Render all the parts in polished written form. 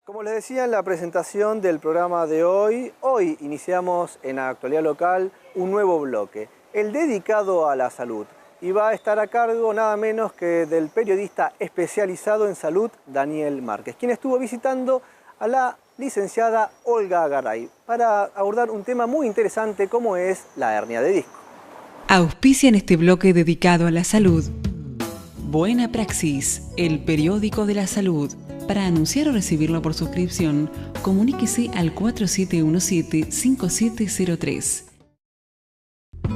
Como les decía en la presentación del programa de hoy iniciamos en la actualidad local un nuevo bloque, el dedicado a la salud. Y va a estar a cargo nada menos que del periodista especializado en salud, Daniel Márquez, quien estuvo visitando a la licenciada Olga Garay para abordar un tema muy interesante como es la hernia de disco. Auspicia en este bloque dedicado a la salud Buena Praxis, el periódico de la salud. Para anunciar o recibirlo por suscripción, comuníquese al 4717-5703.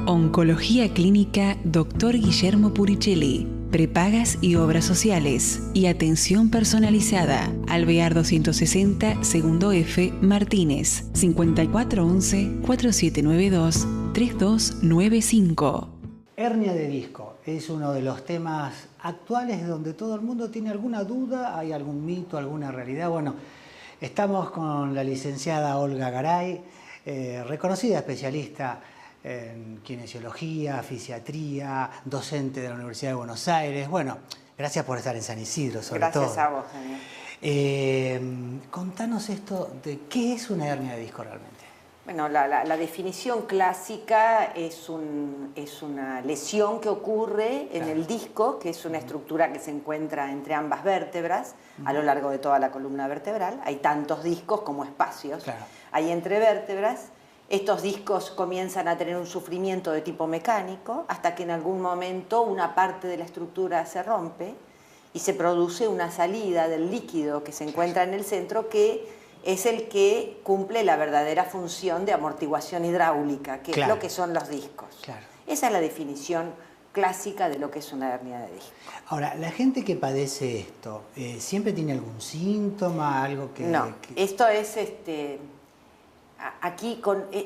Oncología Clínica Dr. Guillermo Puricelli. Prepagas y obras sociales. Y atención personalizada. Alvear 260, segundo F, Martínez. 5411-4792-3295. Hernia de disco es uno de los temas actuales donde todo el mundo tiene alguna duda, hay algún mito, alguna realidad. Bueno, estamos con la licenciada Olga Garay, reconocida especialista en kinesiología, fisiatría, docente de la Universidad de Buenos Aires. Bueno, gracias por estar en San Isidro, sobre todo. Gracias a vos, Daniel. Contanos esto de qué es una hernia de disco realmente. Bueno, la definición clásica es una lesión que ocurre en el disco, que es una estructura que se encuentra entre ambas vértebras a lo largo de toda la columna vertebral. Hay tantos discos como espacios. Hay entre vértebras. Estos discos comienzan a tener un sufrimiento de tipo mecánico hasta que en algún momento una parte de la estructura se rompe y se produce una salida del líquido que se encuentra en el centro que es el que cumple la verdadera función de amortiguación hidráulica, que es lo que son los discos. Esa es la definición clásica de lo que es una hernia de disco. Ahora, la gente que padece esto, ¿siempre tiene algún síntoma, algo que...? No, esto es...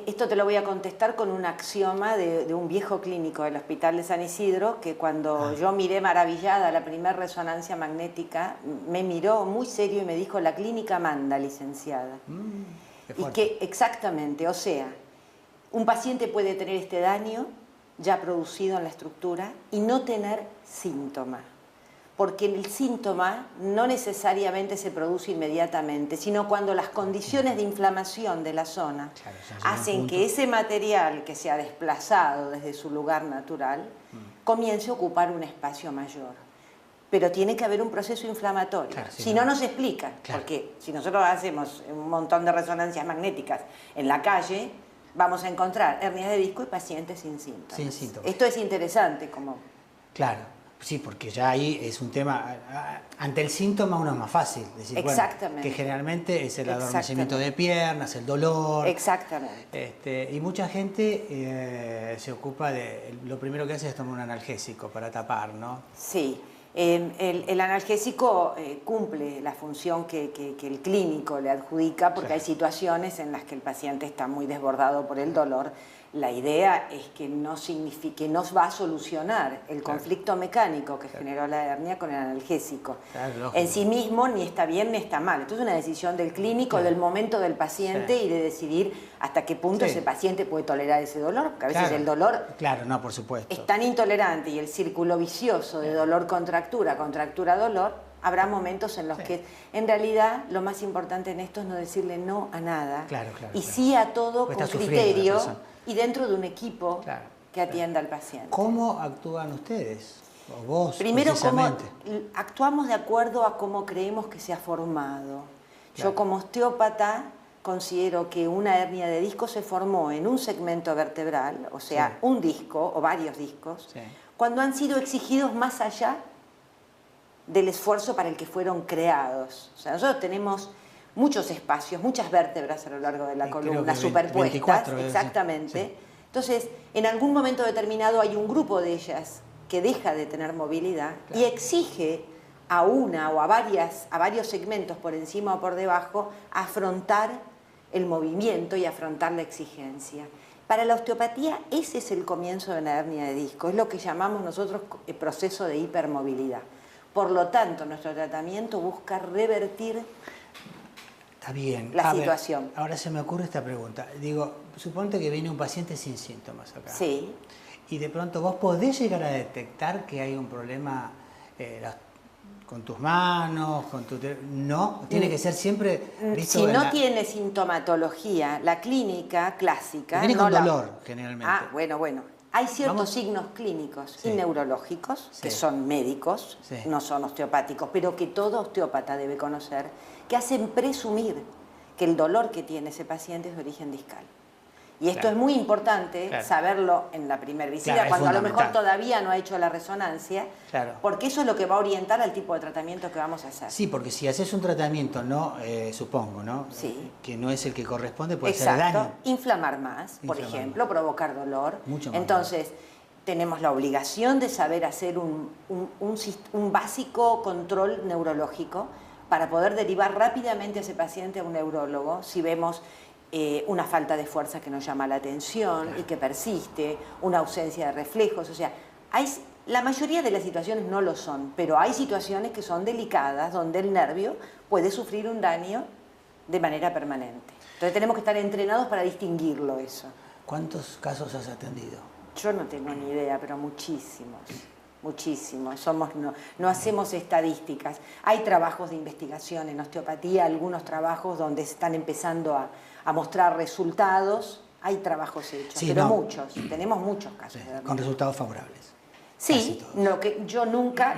esto te lo voy a contestar con un axioma de un viejo clínico del Hospital de San Isidro, que cuando yo miré maravillada la primera resonancia magnética, me miró muy serio y me dijo: la clínica manda, licenciada. Y que exactamente, o sea, un paciente puede tener este daño ya producido en la estructura y no tener síntoma. Porque el síntoma no necesariamente se produce inmediatamente, sino cuando las condiciones de inflamación de la zona hacen que ese material que se ha desplazado desde su lugar natural comience a ocupar un espacio mayor. Pero tiene que haber un proceso inflamatorio, si no, no se explica. Porque si nosotros hacemos un montón de resonancias magnéticas en la calle, vamos a encontrar hernias de disco y pacientes sin síntomas. Sin síntomas. Esto es interesante como... Claro. Sí, porque ya ahí es un tema, ante el síntoma uno es más fácil decir, exactamente. Bueno, que generalmente es el adormecimiento de piernas, el dolor. Exactamente. Y mucha gente se ocupa de, lo primero que hace es tomar un analgésico para tapar, ¿no? Sí, el analgésico cumple la función que el clínico le adjudica, porque hay situaciones en las que el paciente está muy desbordado por el dolor. La idea es que no va a solucionar el conflicto mecánico que generó la hernia con el analgésico. En sí mismo ni está bien ni está mal. Esto es una decisión del clínico, del momento del paciente y de decidir hasta qué punto ese paciente puede tolerar ese dolor. Porque a veces el dolor por supuesto. Es tan intolerante y el círculo vicioso de dolor-contractura, contractura-dolor, habrá momentos en los que en realidad lo más importante en esto es no decirle no a nada y sí a todo con criterio y dentro de un equipo que atienda al paciente. ¿Cómo actúan ustedes? O vos, primero, actuamos de acuerdo a cómo creemos que se ha formado. Yo como osteópata considero que una hernia de disco se formó en un segmento vertebral, o sea, un disco o varios discos, cuando han sido exigidos más allá del esfuerzo para el que fueron creados. O sea, nosotros tenemos muchos espacios, muchas vértebras a lo largo de la columna, superpuestas, 24, exactamente. Entonces, en algún momento determinado hay un grupo de ellas que deja de tener movilidad y exige a una o a varios segmentos por encima o por debajo afrontar el movimiento y afrontar la exigencia. Para la osteopatía ese es el comienzo de una hernia de disco, es lo que llamamos nosotros el proceso de hipermovilidad. Por lo tanto, nuestro tratamiento busca revertir la situación. Ahora se me ocurre esta pregunta. Digo, suponte que viene un paciente sin síntomas acá. con tus manos, no, tiene que ser siempre visto Si no tiene sintomatología, la clínica clásica... Viene con dolor, generalmente. Bueno. Hay ciertos signos clínicos y neurológicos que son médicos, no son osteopáticos, pero que todo osteópata debe conocer, que hacen presumir que el dolor que tiene ese paciente es de origen discal. Y esto es muy importante saberlo en la primera visita, cuando a lo mejor todavía no ha hecho la resonancia, porque eso es lo que va a orientar al tipo de tratamiento que vamos a hacer. Sí, porque si haces un tratamiento, supongo, ¿no? Sí. Que no es el que corresponde, puede ser daño. Inflamar más, por ejemplo, provocar dolor. Mucho más. Entonces, tenemos la obligación de saber hacer un básico control neurológico para poder derivar rápidamente a ese paciente a un neurólogo si vemos una falta de fuerza que nos llama la atención y que persiste, una ausencia de reflejos. O sea, la mayoría de las situaciones no lo son, pero hay situaciones que son delicadas, donde el nervio puede sufrir un daño de manera permanente. Entonces tenemos que estar entrenados para distinguirlo eso. ¿Cuántos casos has atendido? Yo no tengo ni idea, pero muchísimos. Muchísimos. No hacemos estadísticas. Hay trabajos de investigación en osteopatía, algunos trabajos donde se están empezando a mostrar resultados. Hay trabajos hechos, pero muchos. Tenemos muchos casos. Con resultados favorables. Sí, que yo nunca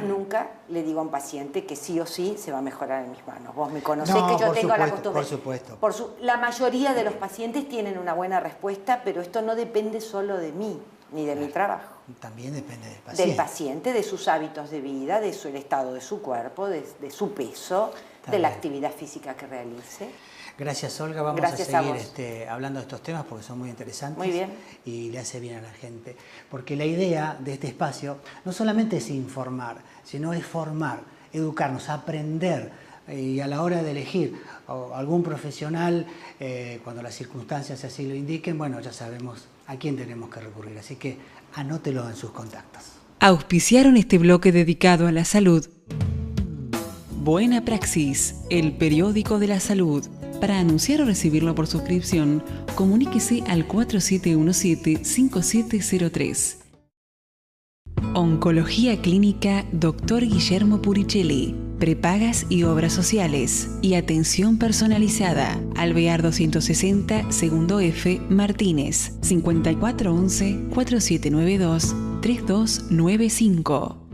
le digo a un paciente que sí o sí se va a mejorar en mis manos. Vos me conocés que yo tengo la costumbre. Por supuesto. La mayoría de los pacientes tienen una buena respuesta, pero esto no depende solo de mí, ni de mi trabajo. También depende del paciente. Del paciente, de sus hábitos de vida, del estado de su cuerpo, de su peso, de la actividad física que realice. Gracias, Olga. Vamos a seguir hablando de estos temas porque son muy interesantes. Muy bien. Y le hace bien a la gente. Porque la idea de este espacio no solamente es informar, sino es formar, educarnos, aprender. Y a la hora de elegir algún profesional, cuando las circunstancias así lo indiquen, bueno, ya sabemos a quién tenemos que recurrir. Así que anótelo en sus contactos. Auspiciaron este bloque dedicado a la salud. Buena Praxis, el periódico de la salud. Para anunciar o recibirlo por suscripción, comuníquese al 4717-5703. Oncología Clínica Dr. Guillermo Puricelli. Prepagas y obras sociales y atención personalizada. Alvear 260, segundo F, Martínez, 5411-4792-3295.